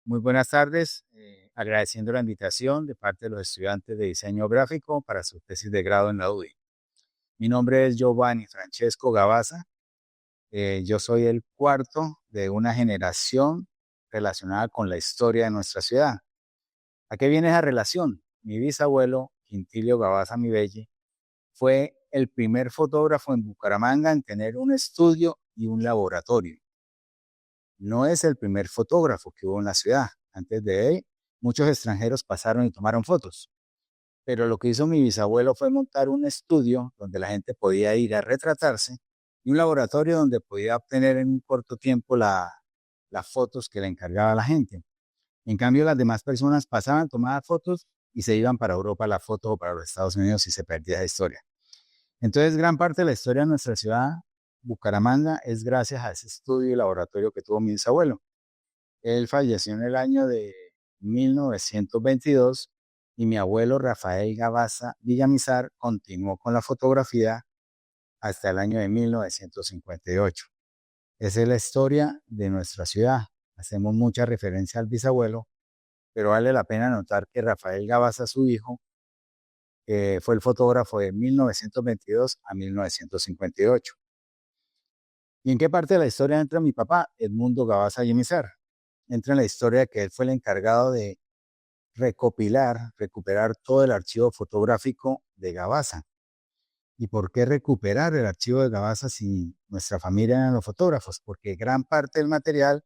Muy buenas tardes, agradeciendo la invitación de parte de los estudiantes de diseño gráfico para su tesis de grado en la UDI. Mi nombre es Giovanni Francesco Gavazza. Yo soy el cuarto de una generación relacionada con la historia de nuestra ciudad. ¿A qué viene esa relación? Mi bisabuelo, Quintilio Gavazza Mibelli, fue el primer fotógrafo en Bucaramanga en tener un estudio y un laboratorio. No es el primer fotógrafo que hubo en la ciudad. Antes de él, muchos extranjeros pasaron y tomaron fotos. Pero lo que hizo mi bisabuelo fue montar un estudio donde la gente podía ir a retratarse y un laboratorio donde podía obtener en un corto tiempo las fotos que le encargaba la gente. En cambio, las demás personas pasaban, tomaban fotos y se iban para Europa la foto o para los Estados Unidos y se perdía esa historia. Entonces, gran parte de la historia de nuestra ciudad, Bucaramanga, es gracias a ese estudio y laboratorio que tuvo mi bisabuelo. Él falleció en el año de 1922 y mi abuelo Rafael Gavazza Villamizar continuó con la fotografía hasta el año de 1958. Esa es la historia de nuestra ciudad. Hacemos mucha referencia al bisabuelo, pero vale la pena notar que Rafael Gavazza, su hijo, fue el fotógrafo de 1922 a 1958. ¿Y en qué parte de la historia entra mi papá, Edmundo Gavazza Villamizar? Entra en la historia que él fue el encargado de recuperar todo el archivo fotográfico de Gavazza. ¿Y por qué recuperar el archivo de Gavazza si nuestra familia eran los fotógrafos? Porque gran parte del material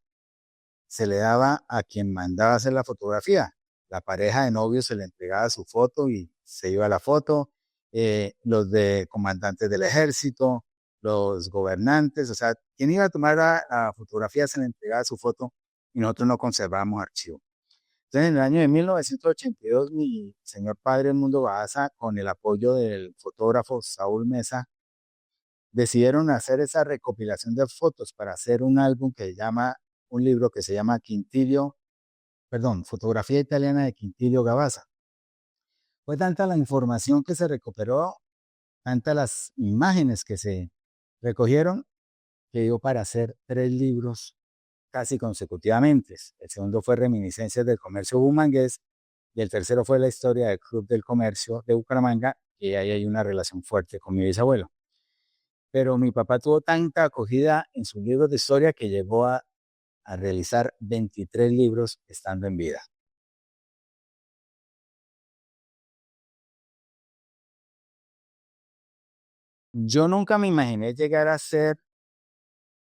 se le daba a quien mandaba hacer la fotografía. La pareja de novios se le entregaba su foto y se iba a la foto. Los de comandantes del ejército, los gobernantes, o sea, quien iba a tomar la fotografía se le entregaba su foto y nosotros no conservábamos archivo. Entonces, en el año de 1982, mi señor padre Edmundo Baeza, con el apoyo del fotógrafo Saúl Mesa, decidieron hacer esa recopilación de fotos para hacer un álbum un libro que se llama Fotografía Italiana de Quintilio Gavazza. Fue tanta la información que se recuperó, tantas las imágenes que se recogieron, que dio para hacer 3 libros casi consecutivamente. El segundo fue Reminiscencias del Comercio Bumangués y el tercero fue la historia del Club del Comercio de Bucaramanga, y ahí hay una relación fuerte con mi bisabuelo. Pero mi papá tuvo tanta acogida en sus libros de historia que llegó a realizar 23 libros estando en vida. Yo nunca me imaginé llegar a ser,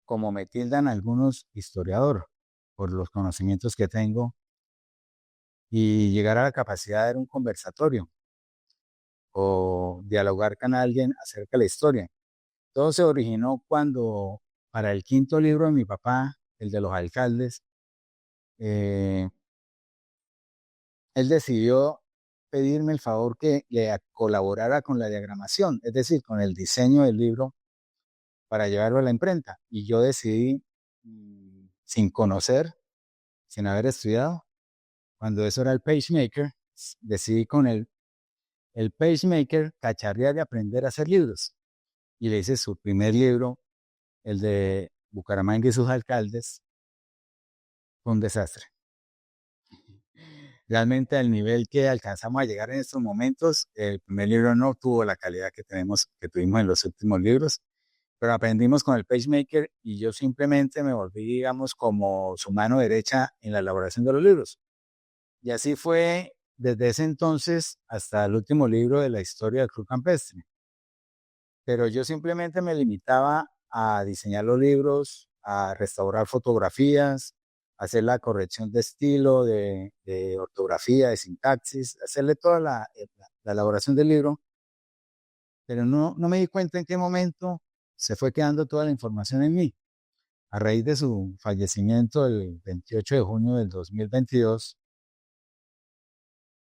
como me tildan algunos, historiador, por los conocimientos que tengo, y llegar a la capacidad de dar un conversatorio o dialogar con alguien acerca de la historia. Todo se originó cuando, para el quinto libro de mi papá, el de los alcaldes, eh, él decidió pedirme el favor que colaborara con la diagramación, es decir, con el diseño del libro para llevarlo a la imprenta. Y yo decidí, sin conocer, sin haber estudiado, cuando eso era el PageMaker, decidí con el PageMaker cacharrear y aprender a hacer libros. Y le hice su primer libro, el de Bucaramanga y sus alcaldes. Fue un desastre. Realmente al nivel que alcanzamos a llegar en estos momentos, el primer libro no tuvo la calidad que tuvimos en los últimos libros, pero aprendimos con el PageMaker y yo simplemente me volví, digamos, como su mano derecha en la elaboración de los libros. Y así fue desde ese entonces hasta el último libro de la historia del Club Campestre. Pero yo simplemente me limitaba a diseñar los libros, a restaurar fotografías, hacer la corrección de estilo, de ortografía, de sintaxis, hacerle toda la elaboración del libro, pero no me di cuenta en qué momento se fue quedando toda la información en mí. A raíz de su fallecimiento el 28 de junio del 2022,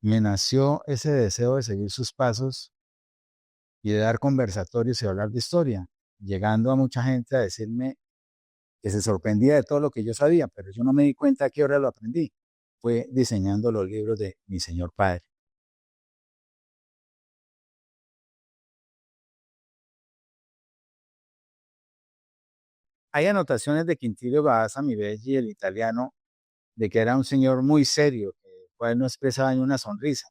me nació ese deseo de seguir sus pasos y de dar conversatorios y hablar de historia, llegando a mucha gente a decirme que se sorprendía de todo lo que yo sabía, pero yo no me di cuenta a qué hora lo aprendí. Fue diseñando los libros de mi señor padre. Hay anotaciones de Quintilio Baasa Mibelli, el italiano, de que era un señor muy serio, que el cual no expresaba ni una sonrisa.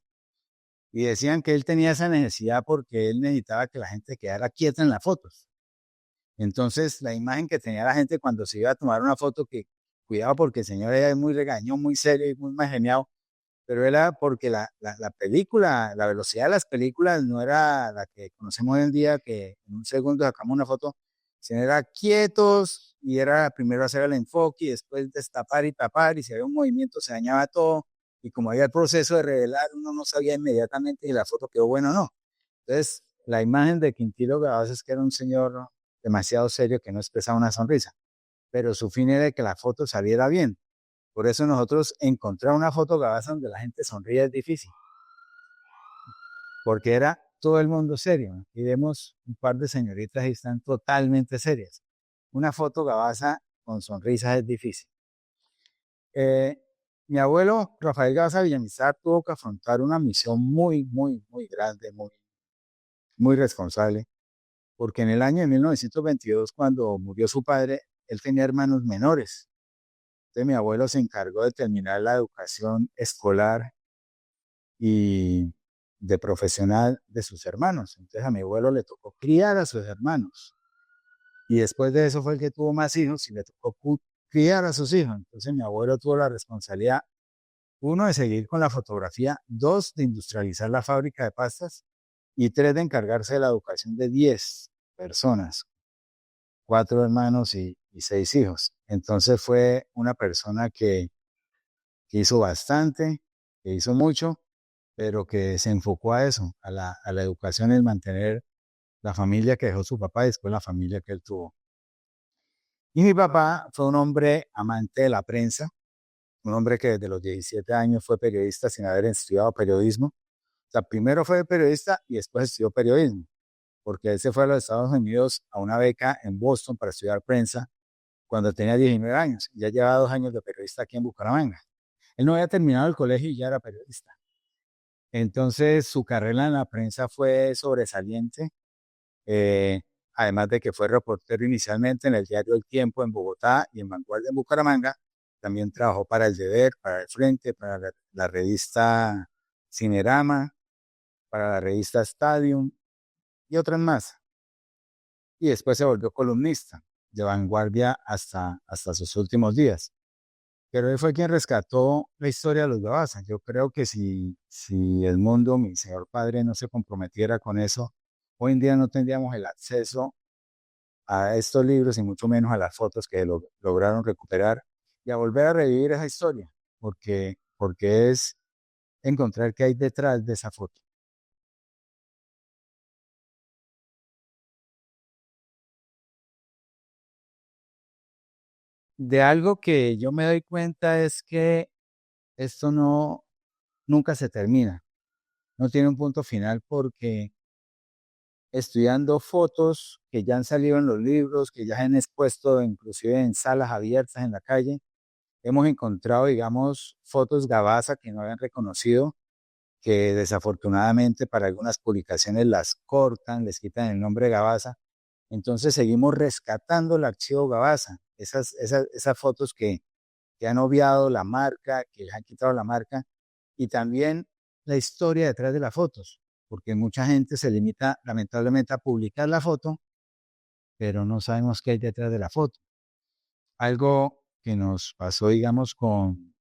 Y decían que él tenía esa necesidad porque él necesitaba que la gente quedara quieta en las fotos. Entonces, la imagen que tenía la gente cuando se iba a tomar una foto, que cuidado porque el señor era muy regañón, muy serio y muy mal geniado, pero era porque la película, la velocidad de las películas no era la que conocemos hoy en día, que en un segundo sacamos una foto, sino era quietos y era primero hacer el enfoque y después destapar y tapar, y si había un movimiento se dañaba todo, y como había el proceso de revelar, uno no sabía inmediatamente si la foto quedó buena o no. Entonces, la imagen de Quintilo Gabás es que era un señor demasiado serio que no expresaba una sonrisa, pero su fin era que la foto saliera bien. Por eso nosotros encontrar una foto Gabasa donde la gente sonríe es difícil, porque era todo el mundo serio, ¿no? Y vemos un par de señoritas y están totalmente serias. Una foto Gabasa con sonrisas es difícil. Eh, Mi abuelo Rafael Gabasa Villamizar tuvo que afrontar una misión muy grande, muy responsable, porque en el año de 1922, cuando murió su padre, él tenía hermanos menores. Entonces mi abuelo se encargó de terminar la educación escolar y de profesional de sus hermanos. Entonces a mi abuelo le tocó criar a sus hermanos. Y después de eso fue el que tuvo más hijos y le tocó criar a sus hijos. Entonces mi abuelo tuvo la responsabilidad, uno, de seguir con la fotografía, dos, de industrializar la fábrica de pastas y tres, de encargarse de la educación de 10 personas, cuatro hermanos y seis hijos. Entonces fue una persona que hizo bastante, que hizo mucho, pero que se enfocó a eso, a la educación, el mantener la familia que dejó su papá y después la familia que él tuvo. Y mi papá fue un hombre amante de la prensa, un hombre que desde los 17 años fue periodista sin haber estudiado periodismo. O sea, primero fue periodista y después estudió periodismo, porque él se fue a los Estados Unidos a una beca en Boston para estudiar prensa cuando tenía 19 años. Ya llevaba 2 años de periodista aquí en Bucaramanga. Él no había terminado el colegio y ya era periodista. Entonces, su carrera en la prensa fue sobresaliente, eh, además de que fue reportero inicialmente en el diario El Tiempo en Bogotá y en Vanguardia en Bucaramanga. También trabajó para El Deber, para El Frente, para la revista Cinerama, para la revista Stadium y otras más. Y después se volvió columnista de Vanguardia hasta sus últimos días. Pero él fue quien rescató la historia de los Gabasa. Yo creo que si el mundo, mi señor padre, no se comprometiera con eso, hoy en día no tendríamos el acceso a estos libros y mucho menos a las fotos que lograron recuperar y a volver a revivir esa historia, porque es encontrar qué hay detrás de esa foto. De algo que yo me doy cuenta es que esto nunca se termina, no tiene un punto final porque estudiando fotos que ya han salido en los libros, que ya se han expuesto inclusive en salas abiertas en la calle. Hemos encontrado, digamos, fotos Gabasa que no habían reconocido, que desafortunadamente para algunas publicaciones las cortan, les quitan el nombre Gabasa. Entonces seguimos rescatando el archivo Gabasa, esas fotos que han obviado la marca, que les han quitado la marca, y también la historia detrás de las fotos, porque mucha gente se limita lamentablemente a publicar la foto, pero no sabemos qué hay detrás de la foto. Algo que nos pasó, digamos, con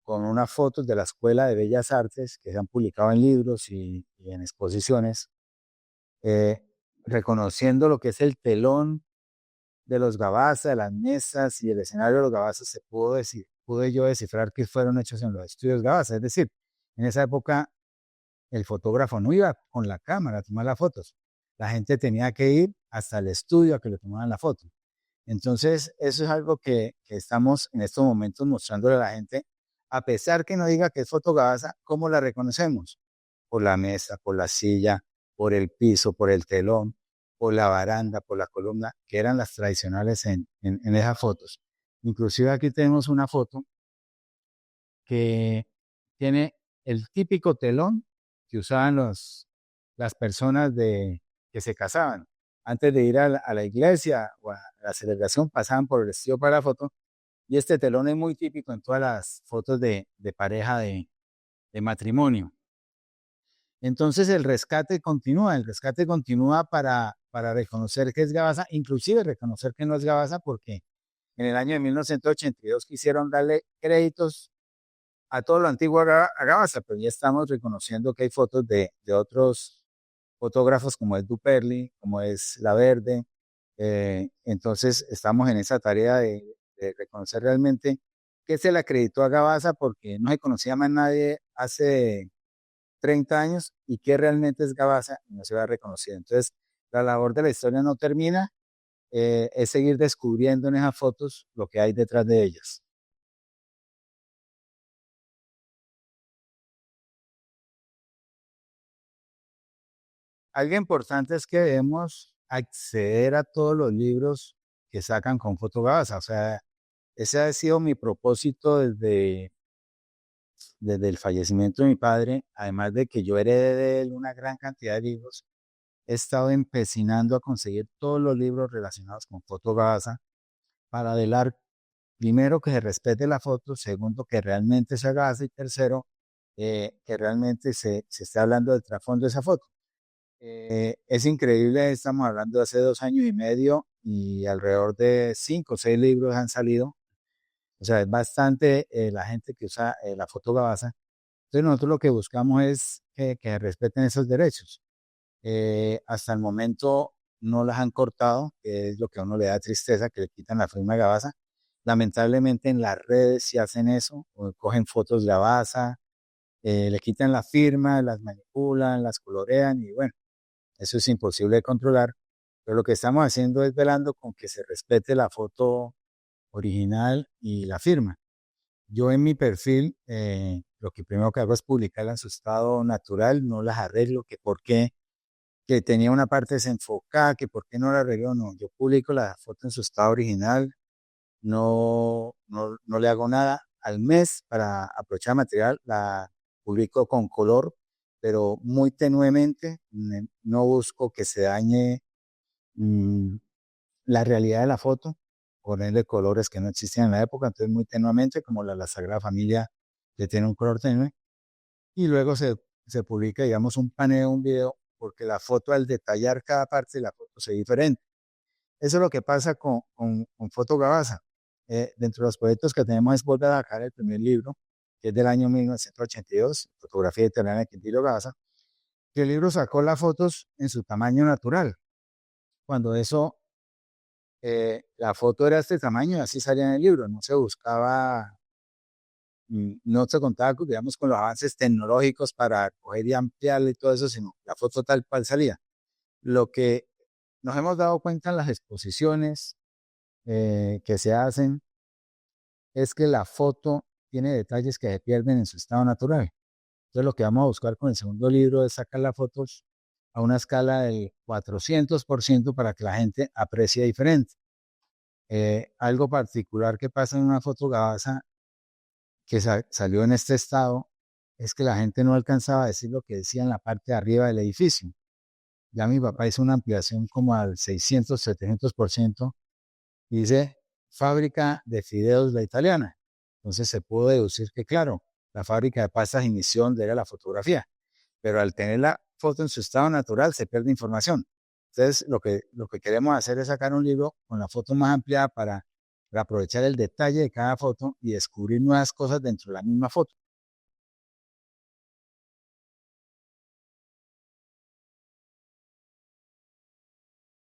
unas fotos de la Escuela de Bellas Artes que se han publicado en libros y en exposiciones, eh, reconociendo lo que es el telón de los Gabasa, de las mesas y el escenario de los Gabasa, se pudo decir, pude yo descifrar que fueron hechos en los estudios Gabasa. Es decir, en esa época el fotógrafo no iba con la cámara a tomar las fotos. La gente tenía que ir hasta el estudio a que le tomaran la foto. Entonces, eso es algo que estamos en estos momentos mostrándole a la gente, a pesar que no diga que es fotogasa, ¿cómo la reconocemos? Por la mesa, por la silla, por el piso, por el telón, por la baranda, por la columna, que eran las tradicionales en esas fotos. Inclusive aquí tenemos una foto que tiene el típico telón que usaban las personas que se casaban. Antes de ir a la iglesia o a la celebración, pasaban por el estudio para la foto Y este telón es muy típico en todas las fotos de pareja de matrimonio. Entonces el rescate continúa para reconocer que es Gabasa, inclusive reconocer que no es Gabasa, porque en el año de 1982 quisieron darle créditos a todo lo antiguo a Gabasa, pero ya estamos reconociendo que hay fotos de otros fotógrafos como es Duperli, como es La Verde. Entonces estamos en esa tarea de reconocer realmente que se le acreditó a Gabasa porque no se conocía más nadie hace 30 años y que realmente es Gabasa y no se va a reconocer. Entonces, la labor de la historia no termina, es seguir descubriendo en esas fotos lo que hay detrás de ellas. Algo importante es que debemos acceder a todos los libros que sacan con Foto Gabasa. O sea, ese ha sido mi propósito desde el fallecimiento de mi padre, además de que yo heredé de él una gran cantidad de libros. He estado empecinando a conseguir todos los libros relacionados con Foto Gabasa para velar, primero, que se respete la foto, segundo, que realmente se haga y tercero, que realmente se esté hablando del trasfondo de esa foto. Es increíble, estamos hablando de hace 2 años y medio y alrededor de 5 o 6 libros han salido. O sea, es bastante la gente que usa la foto Gabasa. Entonces nosotros lo que buscamos es que respeten esos derechos. Hasta el momento no las han cortado, que es lo que a uno le da tristeza, que le quitan la firma de Gabasa. Lamentablemente en las redes sí hacen eso, o cogen fotos de Gabasa, le quitan la firma, las manipulan, las colorean y bueno, eso es imposible de controlar. Pero lo que estamos haciendo es velando con que se respete la foto original y la firma. Yo en mi perfil, lo que primero que hago es publicarla en su estado natural, no las arreglo, que por qué, que tenía una parte desenfocada, que por qué no la arregló, no. Yo publico la foto en su estado original, no le hago nada. Al mes, para aprovechar material, la publico con color, pero muy tenuemente. No busco que se dañe mm, la realidad de la foto, ponerle colores que no existían en la época, entonces muy tenuamente, como la Sagrada Familia, que tiene un color tenue, y luego se publica, digamos, un paneo, un video, porque la foto, al detallar cada parte de la foto, se ve diferente. Eso es lo que pasa con Foto Gabasa. Dentro de los proyectos que tenemos es volver a sacar el primer libro, que es del año 1982, Fotografía Italiana de Quintilo Gabasa, que el libro sacó las fotos en su tamaño natural. Cuando eso, la foto era de este tamaño y así salía en el libro, no se buscaba, no se contaba, digamos, con los avances tecnológicos para coger y ampliarle y todo eso, sino la foto tal cual salía. Lo que nos hemos dado cuenta en las exposiciones que se hacen es que la foto tiene detalles que se pierden en su estado natural. Entonces lo que vamos a buscar con el segundo libro es sacar las fotos a una escala del 400% para que la gente aprecie diferente. Algo particular que pasa en una foto Gabasa que salió en este estado es que la gente no alcanzaba a decir lo que decía en la parte de arriba del edificio. Ya mi papá hizo una ampliación como al 600, 700% y dice fábrica de fideos la italiana. Entonces se pudo deducir que, claro, la fábrica de pastas inició donde era la fotografía, pero al tener la foto en su estado natural se pierde información. Entonces lo que queremos hacer es sacar un libro con la foto más ampliada para aprovechar el detalle de cada foto y descubrir nuevas cosas dentro de la misma foto.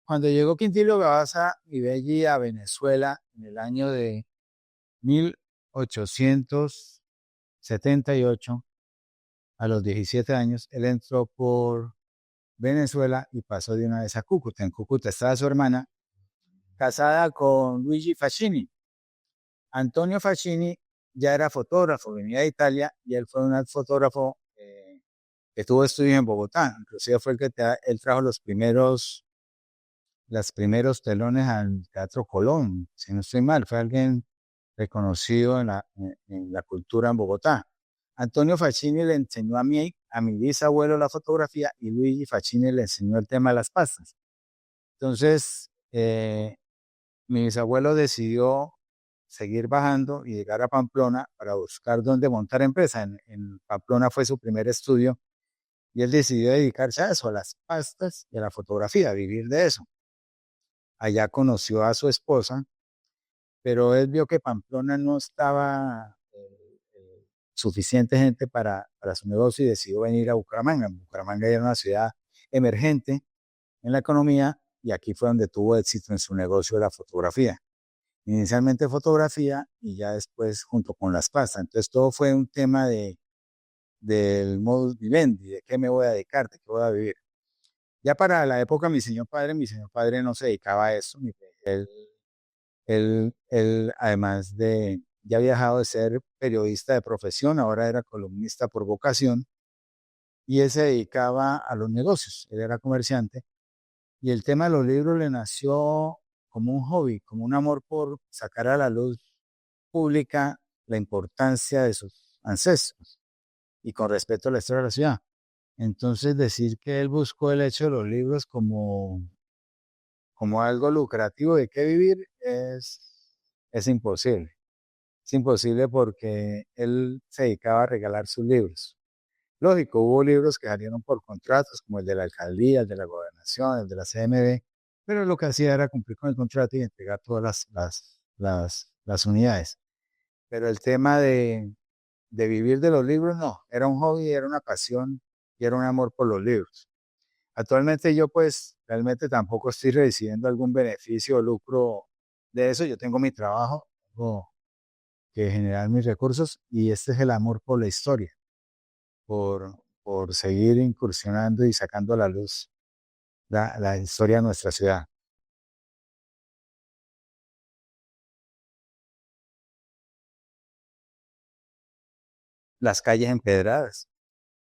Cuando llegó Quintilo Gabasa y Belli a Venezuela en el año de 1878, a los 17 años, él entró por Venezuela y pasó de una vez a Cúcuta. En Cúcuta estaba su hermana, casada con Luigi Facchini. Antonio Facchini ya era fotógrafo, venía de Italia y él fue un fotógrafo que tuvo estudios en Bogotá. Inclusive fue el que él trajo los primeros telones al Teatro Colón. Si no estoy mal, fue alguien reconocido en la cultura en Bogotá. Antonio Facchini le enseñó a mi bisabuelo la fotografía y Luigi Facchini le enseñó el tema de las pastas. Entonces, mi bisabuelo decidió seguir bajando y llegar a Pamplona para buscar dónde montar empresa. En Pamplona fue su primer estudio y él decidió dedicarse a eso, a las pastas y a la fotografía, a vivir de eso. Allá conoció a su esposa, pero él vio que Pamplona no estaba suficiente gente para su negocio y decidió venir a Bucaramanga. Bucaramanga era una ciudad emergente en la economía y aquí fue donde tuvo éxito en su negocio de la fotografía. Inicialmente fotografía y ya después junto con las pastas. Entonces todo fue un tema del modus vivendi, de qué me voy a dedicar, de qué voy a vivir. Ya para la época mi señor padre no se dedicaba a eso. Él, además de, ya había dejado de ser periodista de profesión, ahora era columnista por vocación y él se dedicaba a los negocios, él era comerciante y el tema de los libros le nació como un hobby, como un amor por sacar a la luz pública la importancia de sus ancestros y con respecto a la historia de la ciudad. Entonces decir que él buscó el hecho de los libros como algo lucrativo de qué vivir es imposible. Es imposible porque él se dedicaba a regalar sus libros. Lógico, hubo libros que salieron por contratos, como el de la alcaldía, el de la gobernación, el de la CMB, pero lo que hacía era cumplir con el contrato y entregar todas las unidades. Pero el tema de vivir de los libros, no, era un hobby, era una pasión y era un amor por los libros. Actualmente yo pues realmente tampoco estoy recibiendo algún beneficio o lucro de eso, yo tengo mi trabajo, tengo que generar mis recursos y este es el amor por la historia, por seguir incursionando y sacando a la luz la historia de nuestra ciudad. Las calles empedradas.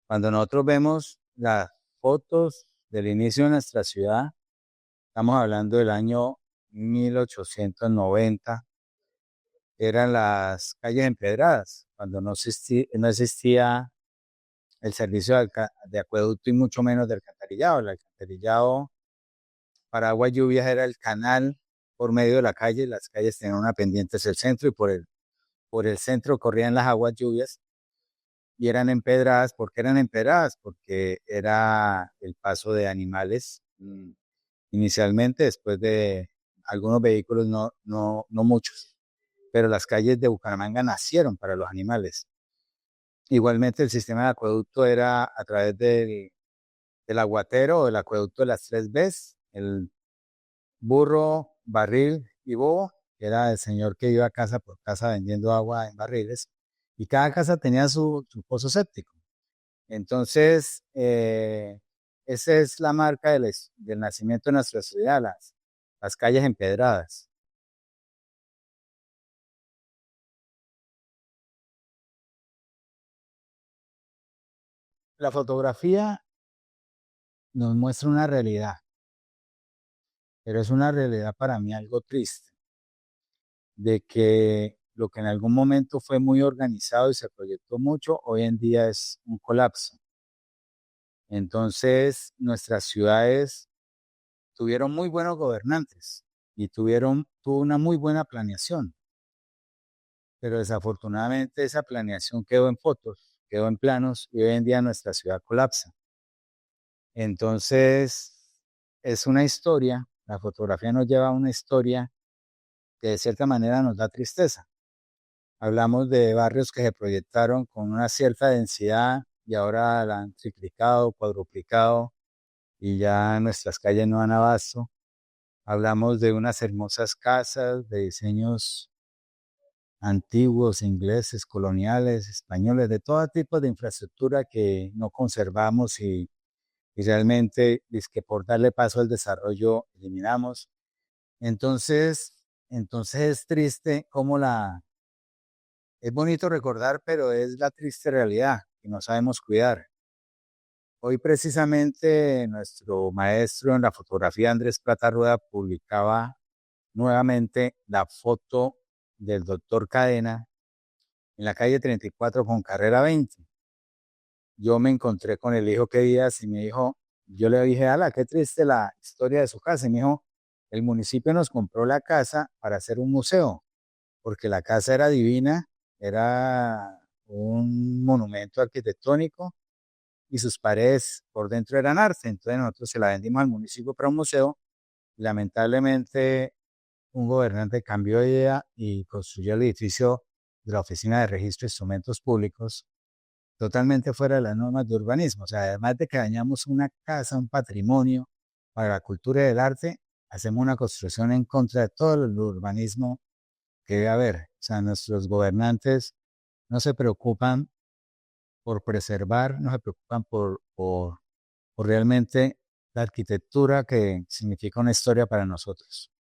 Cuando nosotros vemos las fotos del inicio de nuestra ciudad, estamos hablando del año 1890, eran las calles empedradas, cuando no existía el servicio de acueducto y mucho menos de alcantarillado. El alcantarillado para agua lluvias era el canal por medio de la calle, las calles tenían una pendiente hacia el centro y por el centro corrían las aguas lluvias y eran empedradas. ¿Por qué eran empedradas? Porque era el paso de animales inicialmente, después de algunos vehículos, no muchos, pero las calles de Bucaramanga nacieron para los animales. Igualmente el sistema de acueducto era a través del aguatero o del acueducto de las tres Bs, el burro, barril y bobo, que era el señor que iba casa por casa vendiendo agua en barriles, y cada casa tenía su pozo séptico. Entonces, esa es la marca del nacimiento de nuestra ciudad, las calles empedradas. La fotografía nos muestra una realidad, pero es una realidad para mí algo triste, de que lo que en algún momento fue muy organizado y se proyectó mucho, hoy en día es un colapso. Entonces, nuestras ciudades tuvieron muy buenos gobernantes y tuvo una muy buena planeación, pero desafortunadamente esa planeación quedó en fotos, quedó en planos y hoy en día nuestra ciudad colapsa. Entonces, es una historia, la fotografía nos lleva a una historia que de cierta manera nos da tristeza. Hablamos de barrios que se proyectaron con una cierta densidad y ahora la han triplicado, cuadruplicado y ya nuestras calles no dan abasto. Hablamos de unas hermosas casas de diseños antiguos, ingleses, coloniales, españoles, de todo tipo de infraestructura que no conservamos y realmente que por darle paso al desarrollo eliminamos. Entonces, entonces es triste cómo es bonito recordar, pero es la triste realidad que no sabemos cuidar. Hoy precisamente nuestro maestro en la fotografía, Andrés Plata Rueda, publicaba nuevamente la foto del doctor Cadena en la calle 34 con carrera 20. Yo me encontré con el hijo que días y me dijo, yo le dije, ala, qué triste la historia de su casa. Y me dijo, el municipio nos compró la casa para hacer un museo, porque la casa era divina, era un monumento arquitectónico y sus paredes por dentro eran arte. Entonces nosotros se la vendimos al municipio para un museo. Lamentablemente un gobernante cambió de idea y construyó el edificio de la Oficina de Registro de Instrumentos Públicos totalmente fuera de las normas de urbanismo. O sea, además de que dañamos una casa, un patrimonio para la cultura y el arte, hacemos una construcción en contra de todo el urbanismo que debe haber. O sea, nuestros gobernantes no se preocupan por preservar, no se preocupan por realmente la arquitectura que significa una historia para nosotros.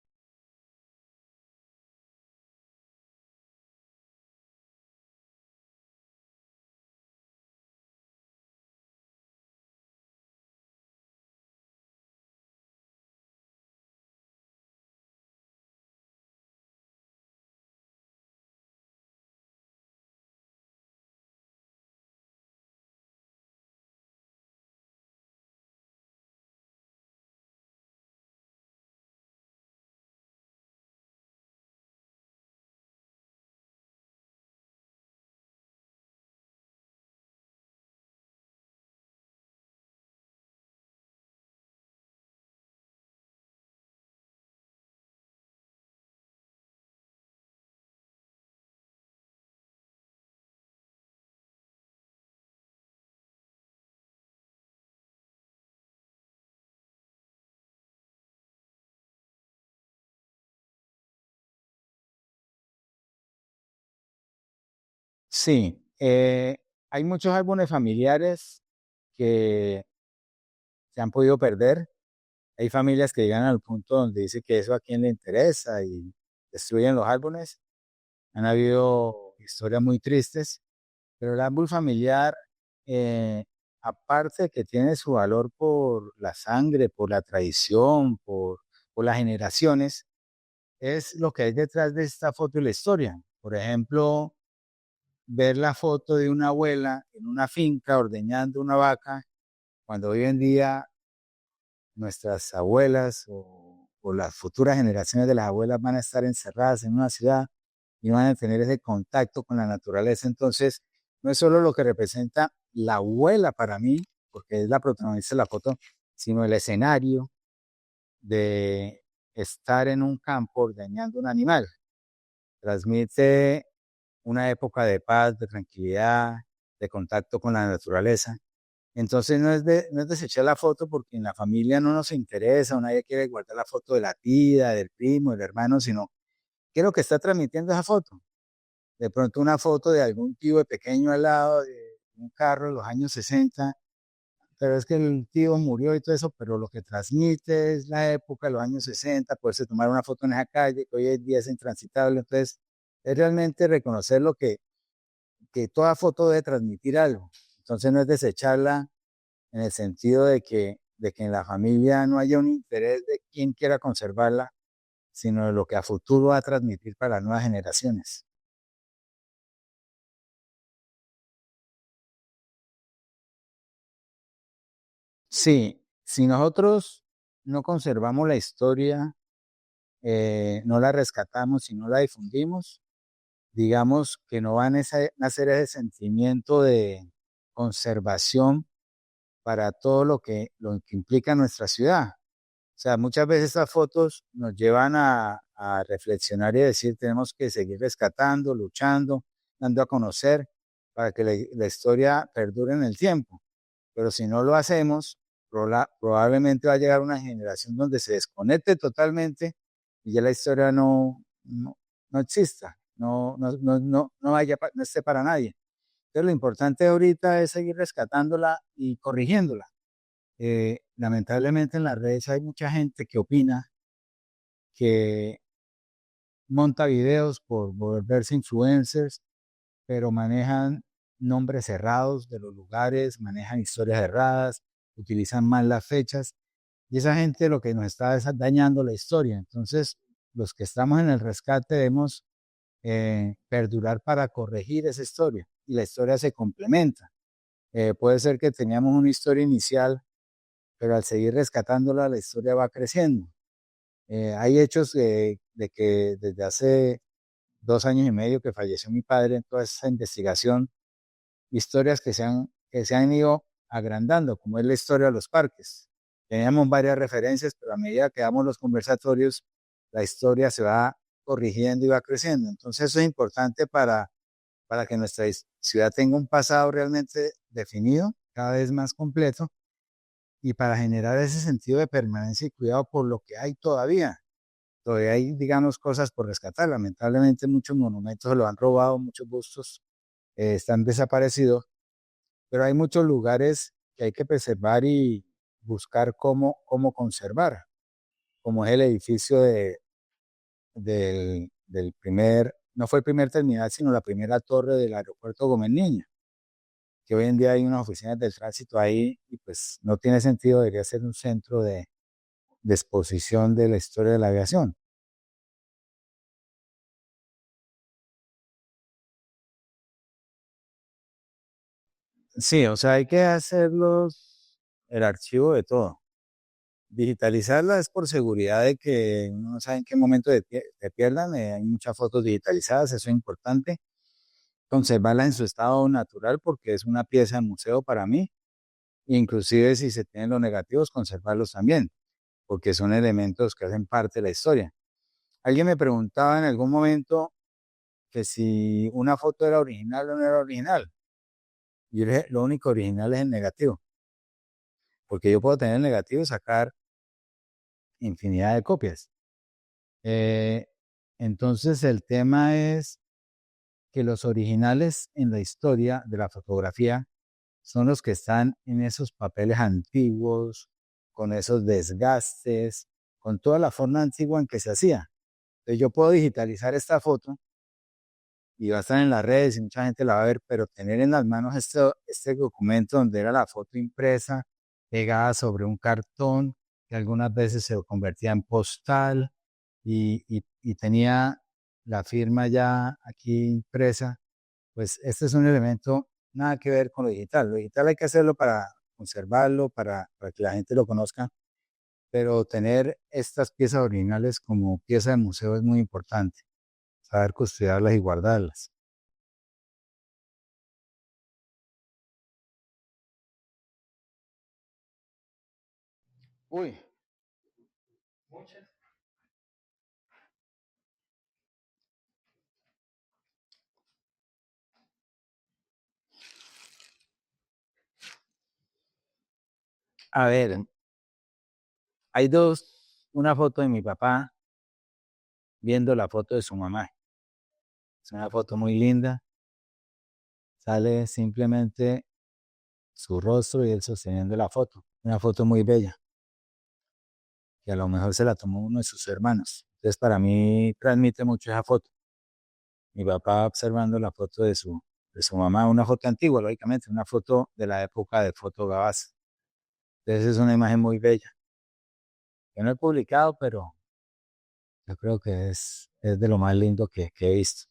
Sí, hay muchos álbumes familiares que se han podido perder. Hay familias que llegan al punto donde dice que eso a quién le interesa y destruyen los álbumes. Han habido historias muy tristes, pero el álbum familiar, eh, aparte de que tiene su valor por la sangre, por la tradición, por las generaciones, es lo que hay detrás de esta foto y la historia. Por ejemplo, ver la foto de una abuela en una finca ordeñando una vaca, cuando hoy en día nuestras abuelas o las futuras generaciones de las abuelas van a estar encerradas en una ciudad y no van a tener ese contacto con la naturaleza. Entonces, no es solo lo que representa la abuela para mí, porque es la protagonista de la foto, sino el escenario de estar en un campo ordeñando un animal. Transmite una época de paz, de tranquilidad, de contacto con la naturaleza. Entonces no es desechar la foto porque en la familia no nos interesa, o nadie quiere guardar la foto de la tía, del primo, del hermano, sino qué es lo que está transmitiendo esa foto. De pronto una foto de algún tío de pequeño al lado de un carro de los años 60, pero es que el tío murió y todo eso, pero lo que transmite es la época de los años 60, poderse tomar una foto en esa calle que hoy en día es intransitable. Entonces, es realmente reconocer lo que toda foto debe transmitir algo. Entonces no es desecharla en el sentido de que en la familia no haya un interés de quien quiera conservarla, sino de lo que a futuro va a transmitir para las nuevas generaciones. Sí, si nosotros no conservamos la historia, no la rescatamos y no la difundimos, digamos que no va a nacer ese sentimiento de conservación para todo lo que implica nuestra ciudad. O sea, muchas veces estas fotos nos llevan a reflexionar y decir, tenemos que seguir rescatando, luchando, dando a conocer para que la historia perdure en el tiempo. Pero si no lo hacemos, probablemente va a llegar una generación donde se desconecte totalmente y ya la historia no exista, no vaya, no esté para nadie. Entonces lo importante ahorita es seguir rescatándola y corrigiéndola. Lamentablemente en las redes hay mucha gente que opina, que monta videos por volverse influencers, pero manejan nombres errados de los lugares, manejan historias erradas, utilizan mal las fechas, y esa gente lo que nos está es dañando la historia. Entonces, los que estamos en el rescate debemos perdurar para corregir esa historia, y la historia se complementa. Puede ser que teníamos una historia inicial, pero al seguir rescatándola, la historia va creciendo. Hay hechos de que desde hace 2 años y medio que falleció mi padre, en toda esa investigación, historias que se han ido agrandando, como es la historia de los parques. Teníamos varias referencias, pero a medida que damos los conversatorios, la historia se va corrigiendo y va creciendo. Entonces eso es importante para que nuestra ciudad tenga un pasado realmente definido, cada vez más completo, y para generar ese sentido de permanencia y cuidado por lo que hay todavía. Todavía hay, digamos, cosas por rescatar. Lamentablemente muchos monumentos se lo han robado, muchos bustos están desaparecidos, pero hay muchos lugares que hay que preservar y buscar cómo conservar, como es el edificio del primer, no fue el primer terminal, sino la primera torre del aeropuerto Gómez Niño, que hoy en día hay unas oficinas del tránsito ahí y pues no tiene sentido, debería ser un centro de exposición de la historia de la aviación. Sí, o sea, hay que hacerlos, el archivo de todo. Digitalizarla es por seguridad de que uno no sabe en qué momento te pierdan. Hay muchas fotos digitalizadas, eso es importante. Conservarla en su estado natural porque es una pieza de museo para mí. Inclusive si se tienen los negativos, conservarlos también, porque son elementos que hacen parte de la historia. Alguien me preguntaba en algún momento que si una foto era original o no era original. Yo le dije, lo único original es el negativo, porque yo puedo tener el negativo y sacar infinidad de copias. Eh, entonces el tema es que los originales en la historia de la fotografía son los que están en esos papeles antiguos, con esos desgastes, con toda la forma antigua en que se hacía. Entonces yo puedo digitalizar esta foto y va a estar en las redes y mucha gente la va a ver, pero tener en las manos este documento donde era la foto impresa, pegada sobre un cartón, que algunas veces se convertía en postal y tenía la firma ya aquí impresa, pues este es un elemento nada que ver con lo digital. Lo digital hay que hacerlo para conservarlo, para que la gente lo conozca, pero tener estas piezas originales como pieza de museo es muy importante, saber custodiarlas y guardarlas. Uy, a ver, hay dos, una foto de mi papá viendo la foto de su mamá. Es una foto muy linda, sale simplemente su rostro y él sosteniendo la foto. Una foto muy bella, que a lo mejor se la tomó uno de sus hermanos. Entonces para mí transmite mucho esa foto. Mi papá observando la foto de su mamá, una foto antigua, lógicamente, una foto de la época de Foto Gabás. Entonces es una imagen muy bella. Yo no he publicado, pero yo creo que es de lo más lindo que he visto.